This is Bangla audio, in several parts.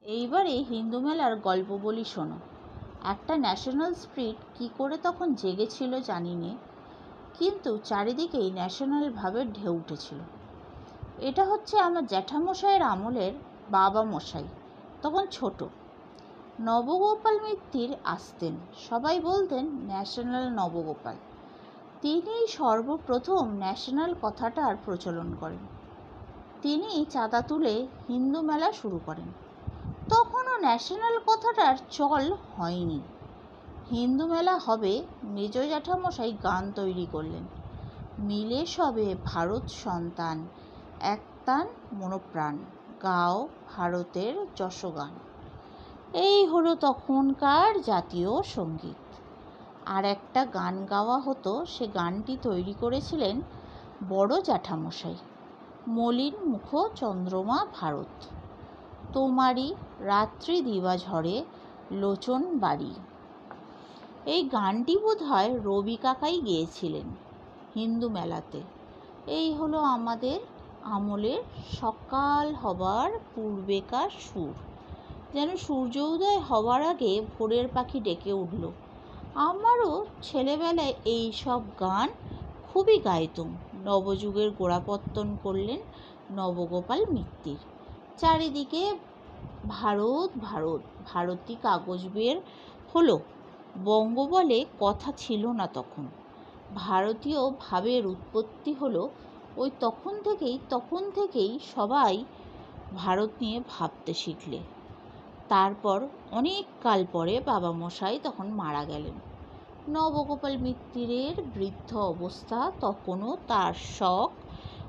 এইবারে হিন্দু মেলার গল্প বলি শোনো। একটা ন্যাশনাল স্পিরিট কি করে তখন জেগেছিল জানি নে, কিন্তু চারিদিকেই ন্যাশনাল ভাবের ঢেউ উঠেছিল। এটা হচ্ছে আমার জ্যাঠামশাইয়ের আমলের বাবা মশাই, তখন ছোট। নবগোপাল মিত্তির আসতেন, সবাই বলতেন ন্যাশনাল নবগোপাল। তিনিই সর্বপ্রথম ন্যাশনাল কথাটার প্রচলন করেন। তিনি চাঁদা তুলে হিন্দু মেলা শুরু করেন। তখনও ন্যাশনাল কথাটার চল হয়নি। হিন্দু মেলা হবে, মেজ জ্যাঠামশাই গান তৈরি করলেন। মিলে সবে ভারত সন্তান, এক তান মনোপ্রাণ, গাও ভারতের যশগান। এই হলো তখনকার জাতীয় সঙ্গীত। আর একটা গান গাওয়া হতো, সে গানটি তৈরি করেছিলেন বড় জ্যাঠামশাই। মলিন মুখ চন্দ্রমা ভারত, তোমারই রাত্রি দিবা ঝড়ে লোচন বাড়ি। এই গানটি বোধহয় রবি কাকাই গেয়েছিলেন হিন্দু মেলাতে। এই হলো আমাদের আমলের সকাল হবার পূর্বেকার সুর। যেন সূর্য উদয় হবার আগে ভোরের পাখি ডেকে উঠল। আমারও ছেলেবেলায় এই সব গান খুবই গাইতুম। নবযুগের গোড়াপত্তন করলেন নবগোপাল মিত্তির। চারিদিকে ভারত ভারত, ভারতী কাগজ বের হলো। বঙ্গ বলে কথা ছিল না তখন। ভারতীয় ভাবের উৎপত্তি হলো ওই তখন থেকেই সবাই ভারত নিয়ে ভাবতে শিখলে। তারপর অনেক কাল পরে বাবা মশাই তখন মারা গেলেন। নবগোপাল মিত্তিরের বৃদ্ধ অবস্থা, তখনও তার শখ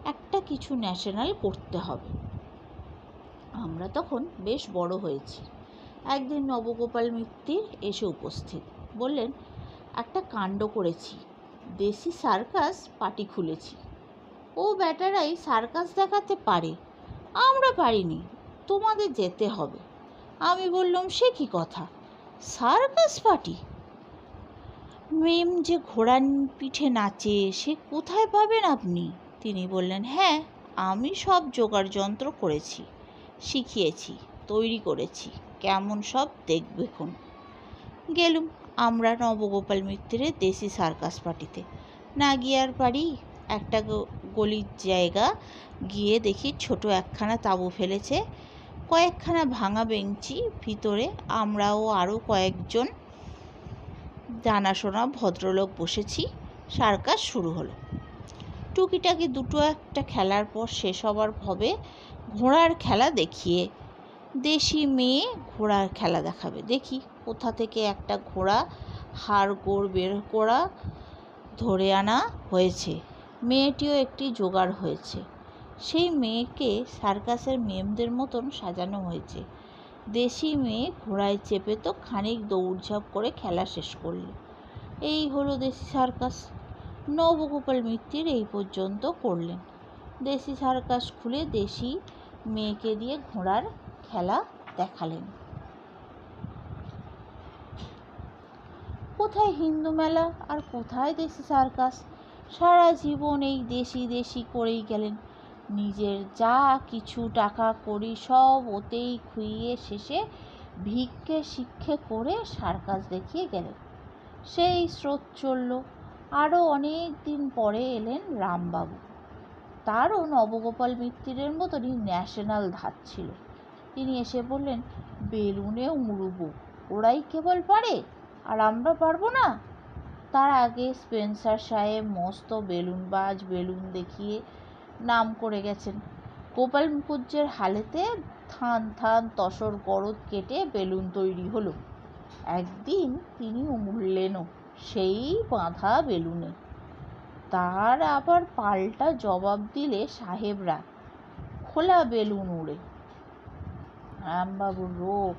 একটা কিছু ন্যাশনাল করতে হবে। আমরা তখন বেশ বড় হয়েছি। একদিন নবগোপাল মিত্তির এসে উপস্থিত, বললেন, একটা কাণ্ড করেছি, দেশি সার্কাস পার্টি খুলেছি। ও বেটারাই সার্কাস দেখাতে পারে, আমরা পারিনি, তোমাদের যেতে হবে। আমি বললাম, সে কি কথা, সার্কাস পার্টি? মেম যে ঘোড়ার পিঠে নাচে, সে কোথায় পাবেন আপনি? তিনি বললেন, হ্যাঁ, আমি সব জোগাড় যন্ত্র করেছি, শিখিয়েছি, তৈরি করেছি, কেমন সব দেখবেন। গেলুম আমরা নবগোপাল মিত্তিরের দেশি সার্কাস পার্টিতে। না গিয়ে আর পারি। একটা গলির জায়গা গিয়ে দেখি ছোট একখানা তাঁবু ফেলেছে, কয়েকখানা ভাঙা বেঞ্চি, ভিতরে আমরাও আরও কয়েকজন জানাশোনা ভদ্রলোক বসেছি। সার্কাস শুরু হলো। টুকিটাকি দুটো একটা খেলার পর শেষ হবার ভবে ঘোড়ার খেলা দেখিয়ে, দেশি মেয়ে ঘোড়ার খেলা দেখাবে। দেখি কোথা থেকে একটা ঘোড়া হাড়গোড় বের করা ধরে আনা হয়েছে। মেয়েটিও একটি জোগাড় হয়েছে। সেই মেয়েকে সার্কাসের মেমদের মতন সাজানো হয়েছে। দেশি মেয়ে ঘোড়ায় চেপে তো খানিক দৌড়ঝাঁপ করে খেলা শেষ করল। এই হলো দেশি সার্কাস। নবগোপাল মিত্তির এই পর্যন্ত করলেন। দেশি সার্কাস খুলে দেশি মেয়েকে দিয়ে ঘোড়ার খেলা দেখালেন। কোথায় হিন্দু মেলা আর কোথায় দেশি সার্কাস? সারা জীবন এই দেশি দেশি করেই গেলেন। নিজের যা কিছু টাকা করি সব ওতেই খুইয়ে শেষে ভিক্ষে শিক্ষে করে সার্কাস দেখিয়ে গেলেন। সেই স্রোত চলল। আরও অনেক দিন পরে এলেন রামবাবু। তারও নবগোপাল মিত্তিরের মতনই ন্যাশনাল ধাত ছিল। তিনি এসে বললেন, বেলুনে উড়ব, ওরাই কেবল পারে, আর আমরা পারবো না? তার আগে স্পেন্সার সাহেব মস্ত বেলুনবাজ, বেলুন দেখিয়ে নাম করে গেছেন। গোপাল মুখুজ্জের হালেতে থান থান তসর গরদ কেটে বেলুন তৈরি হলো। একদিন তিনি উড়লেনও সেই বাঁধা বেলুনে। তার আবার পাল্টা জবাব দিলে সাহেবরা, খোলা বেলুন উড়ে। রামবাবুর রোগ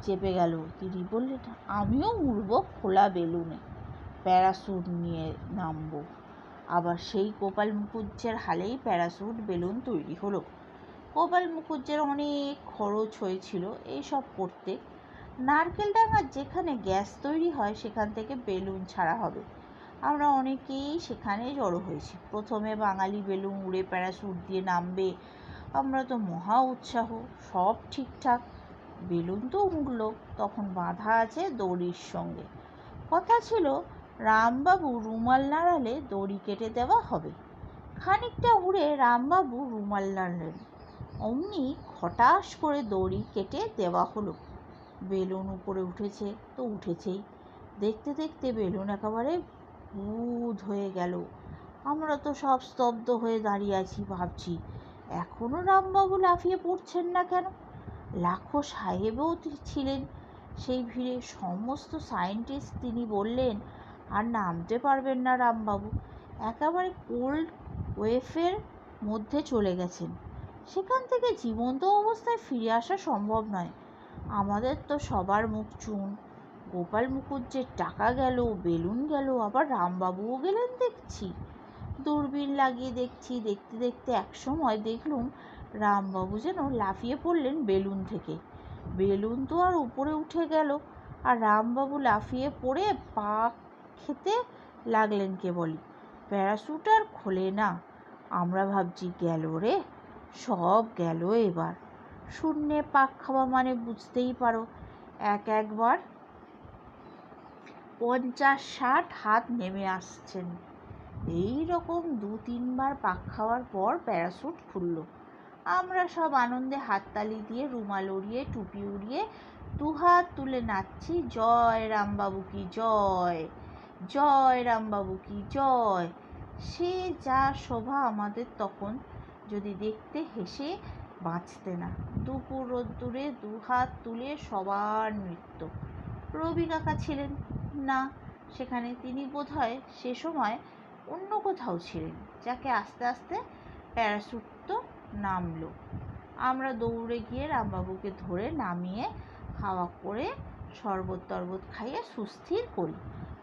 চেপে গেল। তিনি বললেন, আমিও উড়ব খোলা বেলুনে, প্যারাসুট নিয়ে নামবো। আবার সেই গোপাল মুখুজ্জের হালেই প্যারাসুট বেলুন তৈরি হলো। গোপাল মুখুজ্জের অনেক খরচ হয়েছিল এইসব করতে। নারকেলডাঙ্গার যেখানে গ্যাস তৈরি হয় সেখান থেকে বেলুন ছাড়া হবে। আমরা অনেকেই সেখানে জড়ো হয়েছি। প্রথমে বাঙালি বেলুন উড়ে প্যারাসুট দিয়ে নামবে। আমরা তো মহা উৎসাহ, সব ঠিকঠাক। বেলুন তো উড়ল, তখন বাঁধা আছে দড়ির সঙ্গে। কথা ছিল রামবাবু রুমাল নাড়ালে দড়ি কেটে দেওয়া হবে। খানিকটা উড়ে রামবাবু রুমাল নাড়লেন, অমনি খটাস করে দড়ি কেটে দেওয়া হলো। বেলুন উপরে উঠেছে তো উঠেছেই। দেখতে দেখতে বেলুন একেবারে ভূত হয়ে গেল। আমরা তো সব স্তব্ধ হয়ে দাঁড়িয়ে আছি, ভাবছি এখনো রামবাবু লাফিয়ে পড়ছেন না কেন। লাখো সাহেবও ছিলেন সেই ভিড়ে। সমস্ত সায়েন্টিস্ট, তিনি বললেন আর নামতে পারবেন না রামবাবু, একেবারে কোল্ড ওয়েভের মধ্যে চলে গেছেন। সেখান থেকে জীবন্ত অবস্থায় ফিরে আসা সম্ভব নয়। আমাদের তো সবার মুখ চুন। গোপাল মুখুজ্জের টাকা গেল, বেলুন গেল, আবার রামবাবুও গেলেন দেখছি। দূরবীন লাগিয়ে দেখছি। দেখতে দেখতে একসময় দেখলুম রামবাবু যেন লাফিয়ে পড়লেন বেলুন থেকে। বেলুন তো আর উপরে উঠে গেল, আর রামবাবু লাফিয়ে পড়ে পা খেতে লাগলেন কেবলই। প্যারাসুট আর খোলে না। আমরা ভাবছি গেল রে, সব গেল এবার। শূন্যে পাক খাওয়া মানে বুঝতেই পারো, একবার 50-60 হাত নেমে আসছেন। এই রকম 2-3 বার পাক খাওয়ার পর প্যারাসুট খুলল। আমরা সব আনন্দে হাততালি দিয়ে, রুমাল উড়িয়ে, টুপি উড়িয়ে, দুহাত তুলে নাচছি, জয় রামবাবু কি জয়, জয় রামবাবু কি জয়। সে যা শোভা আমাদের তখন, যদি দেখতে হেসে বাঁচতে না। দুপুর রোদ্দুরে দুহাত তুলে সবার নৃত্য। রবি কাকা ছিলেন না সেখানে, তিনি বোধহয় সে সময় অন্য কোথাও ছিলেন। যাকে আস্তে আস্তে প্যারাসুট তো নামলো। আমরা দৌড়ে গিয়ে রামবাবুকে ধরে নামিয়ে হাওয়া করে শরবত টরবত খাইয়ে সুস্থির করি।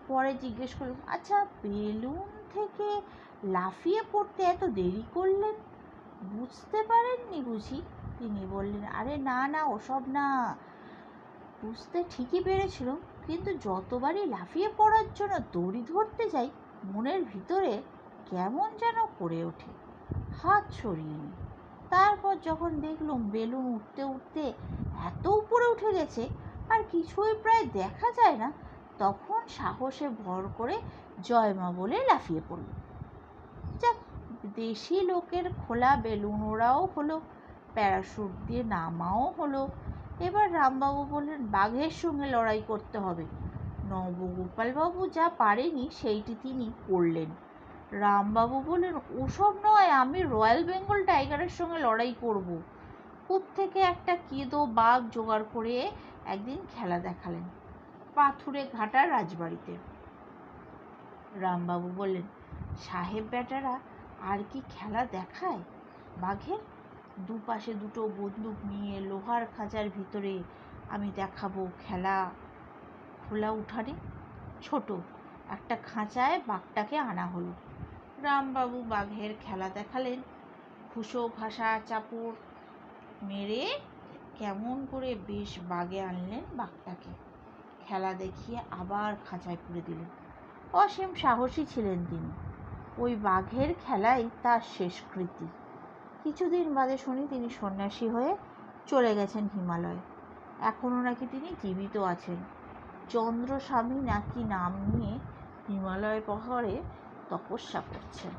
পরে জিজ্ঞেস করলাম, আচ্ছা বেলুন থেকে লাফিয়ে পড়তে এত দেরি করলেন, বুঝতে পারেননি বুঝি? তিনি বললেন, আরে না না, ওসব না। বুঝতে ঠিকই পেরেছিলাম, কিন্তু যতবারই লাফিয়ে পড়ার জন্য দড়ি ধরতে যাই, মনের ভিতরে কেমন যেন করে ওঠে, হাত সরিয়ে নিই। তারপর যখন দেখলুম বেলুন উঠতে উঠতে এত উপরে উঠে গেছে আর কিছুই প্রায় দেখা যায় না, তখন সাহসে ভর করে জয় মা বলে লাফিয়ে পড়ল। যাক, দেশি লোকের খোলা বেলুন ওড়াও হলো, প্যারাশুট দিয়ে নামাও হলো। এবার রামবাবু বললেন, বাঘের সঙ্গে লড়াই করতে হবে। নবগোপালবাবু যা পারেনি সেইটি তিনি করলেন। রামবাবু বললেন, ওসব নয়, আমি রয়্যাল বেঙ্গল টাইগারের সঙ্গে লড়াই করব। কোত্থেকে একটা কেঁদো বাঘ জোগাড় করে একদিন খেলা দেখালেন পাথুরে ঘাটার রাজবাড়িতে। রামবাবু বললেন, সাহেব বেটারা আর কি খেলা দেখায় বাঘের? দুপাশে দুটো বন্দুক নিয়ে লোহার খাঁচার ভিতরে আমি দেখাবো খেলা। খোলা উঠানে ছোট একটা খাঁচায় বাঘটাকে আনা হলো। রামবাবু বাঘের খেলা দেখালেন। ঘুষো ঘাসা চাপড় মেরে কেমন করে বেশ বাগে আনলেন বাঘটাকে। খেলা দেখিয়ে আবার খাঁচায় পুরে দিলেন। অসীম সাহসী ছিলেন তিনি। ওই বাঘের খেলাই তার শেষকৃতি। কিছুদিন বাদে শুনি তিনি সন্ন্যাসী হয়ে চলে গেছেন হিমালয়ে। এখনও নাকি তিনি জীবিত আছেন। চন্দ্রস্বামী নাকি নাম নিয়ে হিমালয় পাহাড়ে তপস্যা করছেন।